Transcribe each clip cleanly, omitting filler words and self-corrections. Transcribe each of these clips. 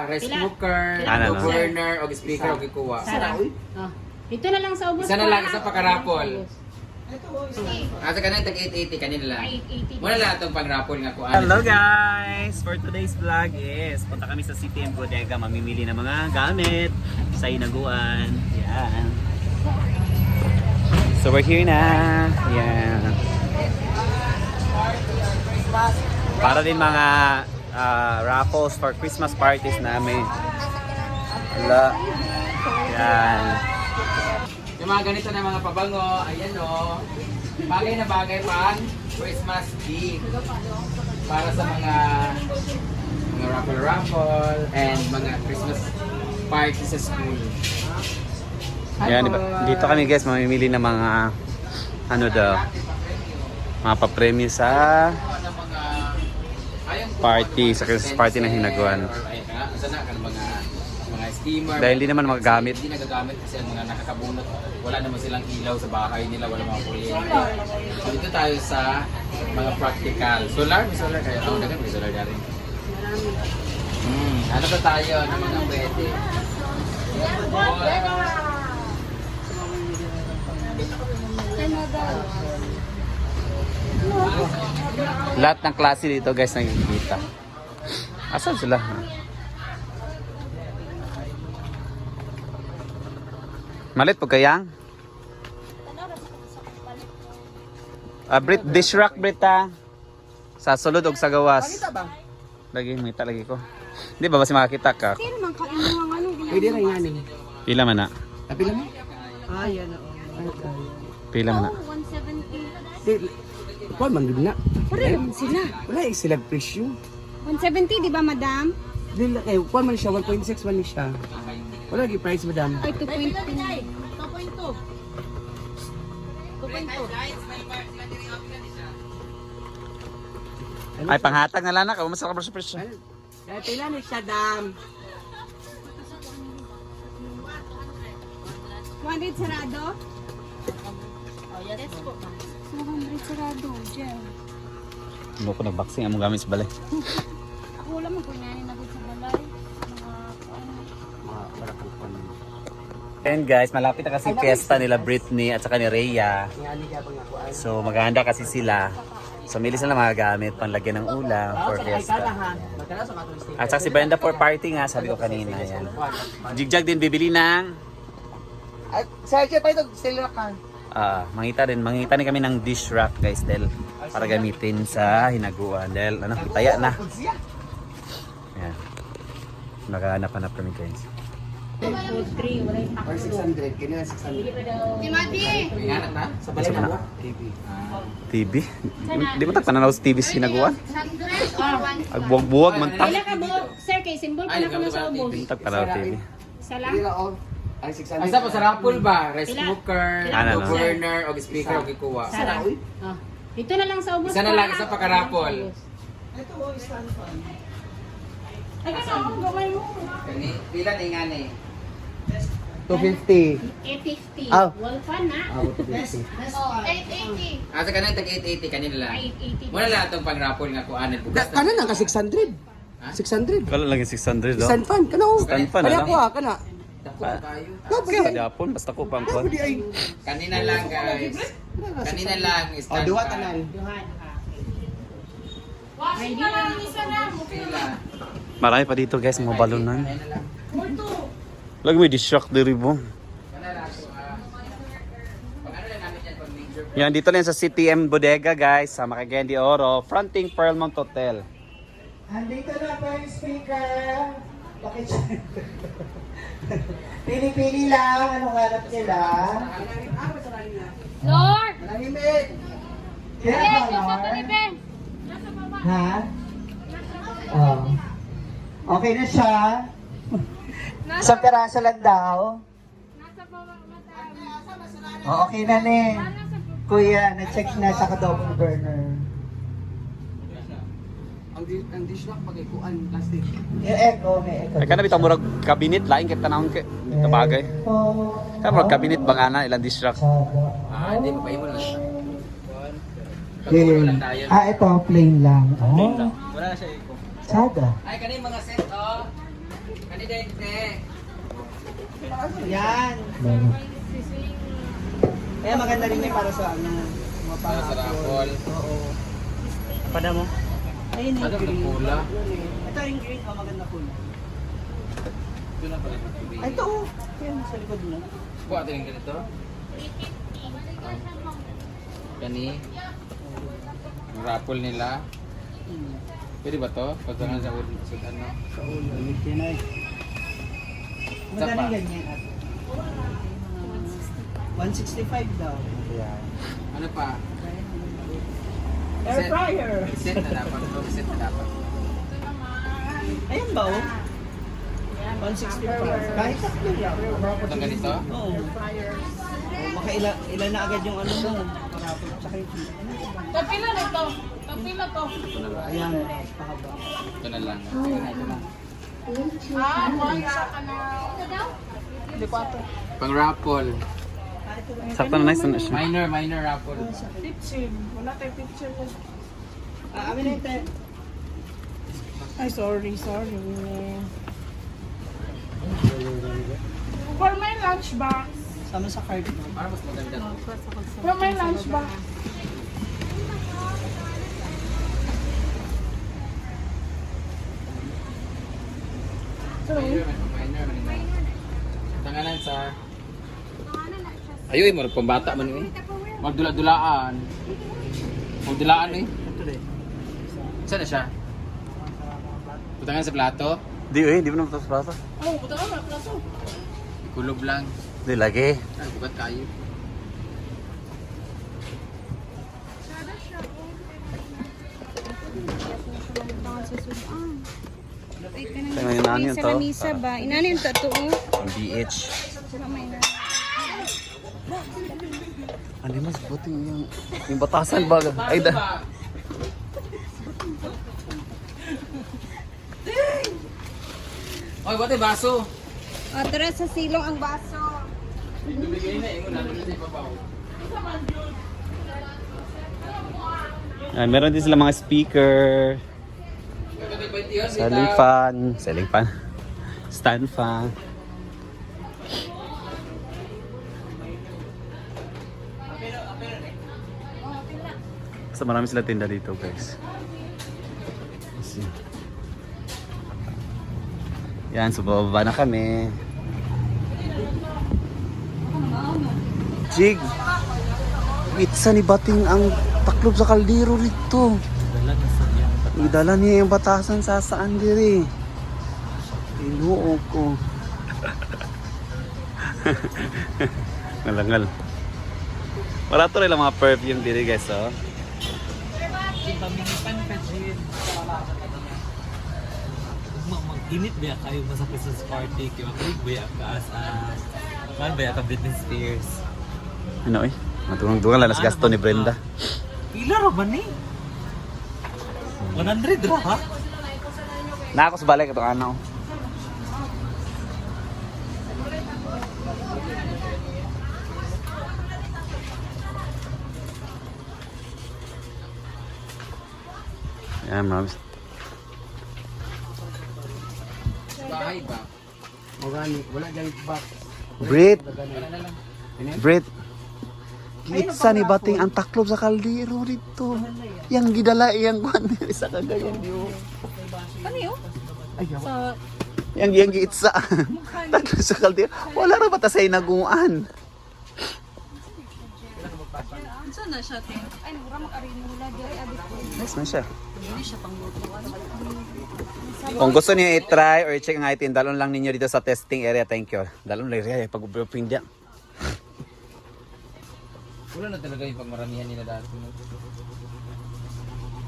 rice cooker, burner, o speaker, o gikuha. Ito na lang sa ubos. Isa na lang, isa pa karapol. Asa ka na, tag-880, kanina lang. Muna lang itong pang-rapol nga kuhaan. Hello guys! For today's vlog is punta kami sa CTM Bodega, mamimili ng mga gamit sa hinaguan. Yan. So we're here na. Yan. Para din mga raffles for Christmas parties namin. Hala. Yan. Yung mga ganito na mga pabango, ayan o. Bagay na bagay pang Christmas gift. Para sa mga raffle-raffle and mga Christmas party sa school. Yan, dito kami guys mamimili ng mga ano daw, mga papremyo sa party, sa Christmas party na hinaguan. Steamer. Dahil hindi naman magagamit. Hindi nagagamit kasi ang mga nakakabunot, wala naman silang ilaw sa bahay nila, wala mga kuryente. So dito tayo sa mga practical. Solar? May solar kayo? Oo, dagan may solar na rin. Ano ba tayo ng mga pwede? Lahat ng klase dito guys nakikita. Asan sila? Malit po kayang? Brit, dish rack Brita. Sa sulod o sa gawas. Lagi, may talagi ko. Hindi ba basi makakita ka? Hindi naman kailangan ano. Pwede rin nga rin. Pila man na? Pila mo? Yan o. Pila man na? 170. Kuan man gud na. Pare naman sila. Wala yung silang presyo. 170 di ba madam? Dili kayo, kuan man siya, 1.6 man siya. Wala yung price madam. Ay 2.2. 2.2. Ay, panghatag na lang na. Kung masarap sa presyo. Kaya pila ni siya, dam. 100 sarado? Yes po. 200 sarado, Jem. Ano ko nag-boxing among gamit sa balay. Ako wala mo kung nanin na sa balay. And guys, malapit na kasi fiesta nila Britney at saka ni Rhea. So maghahanda kasi sila. So milis na lang mga gamit, panlagyan ng ulam for fiesta. At saka si Brenda for party nga, sabi ko kanina. Yan. Jigjag din bibili ng... Sergio pa ito, still rock ka. mangita din kami ng dish rack guys dahil para gamitin sa hinaguan dahil ano, itaya na. Yan. Nakahanap-hanap kami guys. 3, wala yung Or 600, ganyan 600. Timati! May hanap na? Sa balay na ba? TV. TV? Di mo pananaw sa TV sa hinaguan? Agbuwag-buwag man ta. Ilan ka mo? Sir, kay symbol pa na ko na sa ubos. Tagpanaw TV. Isa lang? Ay, 600. Ay, sa pa sa raffle ba? Rice cooker, Ano, burner, o speaker, o gikuha. Isa lang. Ito na lang sa ubos. Isa na lang, isa pa karapol. Ay, kasi ako gawin mo. Pila ni nga ni? 250. 850. Ah. Wolfan na. 250. 880. Asa ka na, tag-880, kanina lang. 880. Muna lang itong pang-raffle nga kuhaan at bukas. Kana na ka 600. 600. Kala lang yung 600 do. Stand fan, kana o. Stand fan, Kaya ano? ko ha, kana. Dako na tayo. Kaya kadapon, basta ko pang kuhan. Pwede ay. Kanina lang guys. Kanina lang. O, duwa tanan. Duhan. Washing na lang isa na. Pila. Marami pa dito guys, mga balunan. Ayun na lang. Lagi may dish rack diri bo. Kana lang ito. Pag ano lang namin yan, pag major. Yan, dito lang sa CTM Bodega guys, sa Makagen de Oro, fronting Pearlmont Hotel. Andito na po yung speaker. Bakit siya? Pili-pili lang. Anong hanap nila? Lord! Manahimik. Kaya Yes, ba, nasa Lord? tulipe. Nasa baba. Ha? Oh. Okay na siya. Isang peraso lang daw. Nasa baba, madam. Oh, okay na ne. Kuya, na-check na sa double burner. Ang dish rack pag-ikuan, plastic. Yung echo, may echo. Ay kana bitaw murag cabinet lain kita tanawon kay ito bagay. Kana murag cabinet bangana ilang dish rack. Hindi pa mo lang. Plain. Ito, plain lang. Oh, Wala na siya iko. sada. Ay, kanina mga set, oh. Yan. Kaya maganda rin yan para sa ano, mga Para sa raffle. Oo. Pada mo? Ayun Ano yung ang green. pula? Ito yung green, maganda po. Ito na pala yung tubig. Ay, ito oh. Yan, sa likod mo. Kuha din ganito. Gani. Ang raffle nila. Pwede ba to? Pagdangan sa ano? Sa ulo, yun ay. Maganda rin ganyan at 165 daw. Yan. Ano pa? Air fryer. Set na dapat. Set na dapat. Ayan ba oh? 165. Kahit tatlo lang. Itong ganito? Oo. Baka ilan na agad yung ano mo. Parapot. Tsaka yung Tapila nito. Tapila to. Ito na lang. ayan. Pahaba. Ito na lang. Ito na. One sa kanal. Pang raffle. Sakto na nice na siya. Minor raffle. Picture. Wala tayong picture. Amin na ito. Ay, sorry. For my lunchbox. Sama sa card mo. Para mas maganda. For my lunchbox. Minor. Tanganan sa... Ayun, marag pambata man eh. Magdula-dulaan. Magdulaan eh. Ito rin. Saan na siya? Butangan sa plato? Di mo na ito sa plato. Oh, buta ka na. Plato. Kulob lang. Di lagi. Ay, bukat kayo. Kaya yung nani yung Sa to. lamisa ba? Inanin to to. Ang BH. Ano mas buti yung batasan ba? Ay da. Oy, buti baso. O, tara sa silong ang baso. Bibigay na, ingon na sa ibabaw. Meron din sila mga speaker, ceiling fan, stand fan. So marami sila tinda dito guys. Let's see. Yan, so bababa na kami. Jig! Itsa ni Bating ang taklob sa kaldero rito. Idala niya yung batasan sa saan diri. Inuog ko. Ngalangal. Wala to rin lang mga perfume diri guys, oh. Paminipan ka, Jin. Mag-init ba kayo sa Christmas party? Kaya mag-rig ba ka sa... Mahal ba ka Britney Spears? Ano eh? Matulong-tulong lang nas gasto ni Brenda. Pila ra ba ni? 100 ra ha? Na ako sa balik itong ano. Yan, marami. Bahay ba? Wala ganit box. Brit! Wala na lang. Brit! Kitsa ni Bating ang taklob sa kaldero dito. Yang gidala iyang kwan sa kagayan niyo. Ano yun? Sa... Yang giitsa. Taklob sa kaldero. Wala ra ba ta say naguan? Saan na siya, te? Ay, nagura mag-arinula. Diri, abit ko. Nice man siya. Hindi siya pang luto. Kung gusto niyo i-try or i-check ang item, dalon lang ninyo dito sa testing area. Thank you. Dalon lang area pag-uping dia. Wala na talaga yung pagmaramihan nila dati.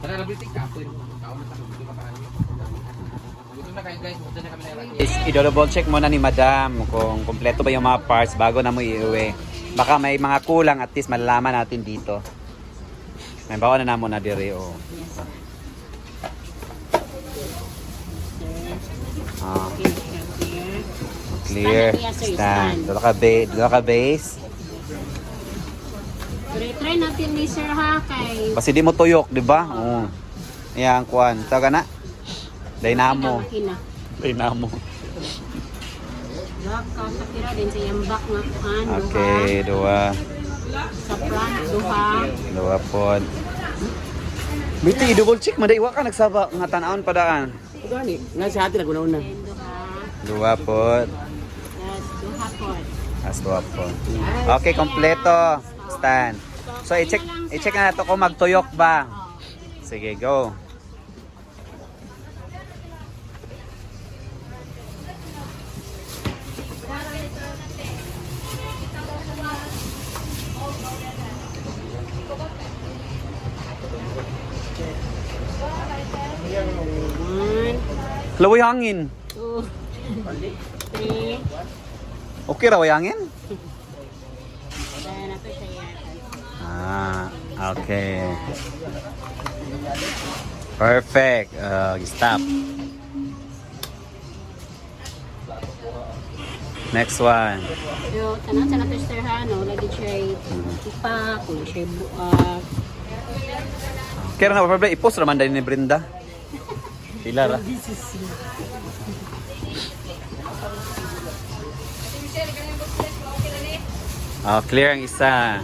Tara, nabitik ka. Ako yung tao na tayo. Dito na kayo. Dito na kayo guys. Dito na kami na Is i-double check muna ni Madam kung kompleto ba yung mga parts bago na mo iuwi. Baka may mga kulang, at least malalaman natin dito. May bawa na namo na dire o. Ah. Clear. Stand. Dito ka base. Try natin ni Sir ha, kay... Kasi di mo tuyok, di ba? Oo. Ayan, kuan. Taga na. Dynamo. Dynamo. Daka sa kira din sa yambak nga kuhan. Okay, dua. Sa front, duha. Dua po. Biti, double check. Mada, iwa ka nagsaba. Nga tanawon pa daan. Gani, nga sa atin ako nauna. Then duha. Dua po. Yes, duha po. As dua po. Okay, kompleto. Stand. So, i-check na nato kung magtuyok ba. Sige, go. One, Lawi hangin. two, three. Okay raw hangin? Then ako siya yan. Ah, okay. Perfect. Stop. Next one. So, tanang sa na-tester ha, no? Lagi siya ipa, kung siya buak. Kaya na problem, i-post naman din ni Brenda. Pila ra. Clear ang isa.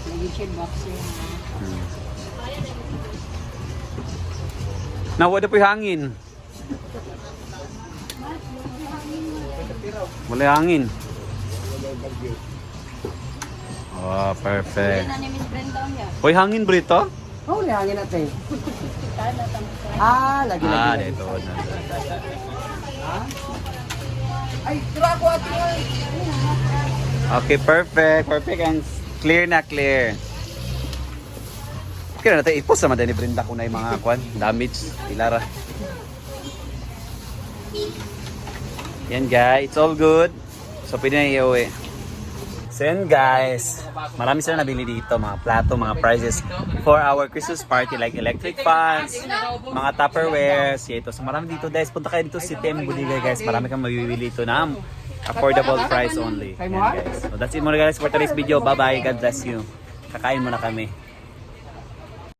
Lagi siya boxer ha. Nawala po yung hangin. Wala yung hangin. Oh, perfect. Yan na ni Miss Brenda niya. Uy, hangin Brito? Oh, hangin natin. Kada tamo sa. Lagi Ah, dito na. Ay, tira ko ate. Okay, perfect. Perfect and clear na clear. Kaya natin i-post naman din ni Brenda kung na yung mga damage. Ilara. Yan guys, it's all good. So pwede na i-uwi. So yan guys, marami sila nabili dito. Mga plato, mga prizes for our Christmas party like electric fans, mga Tupperwares. Ito. So marami dito guys. Punta kayo dito si Tem Budiga guys. Marami kang mabibili ito na affordable price only. Yan guys. So that's it muna guys for today's video. Bye bye. God bless you. Kakain muna kami.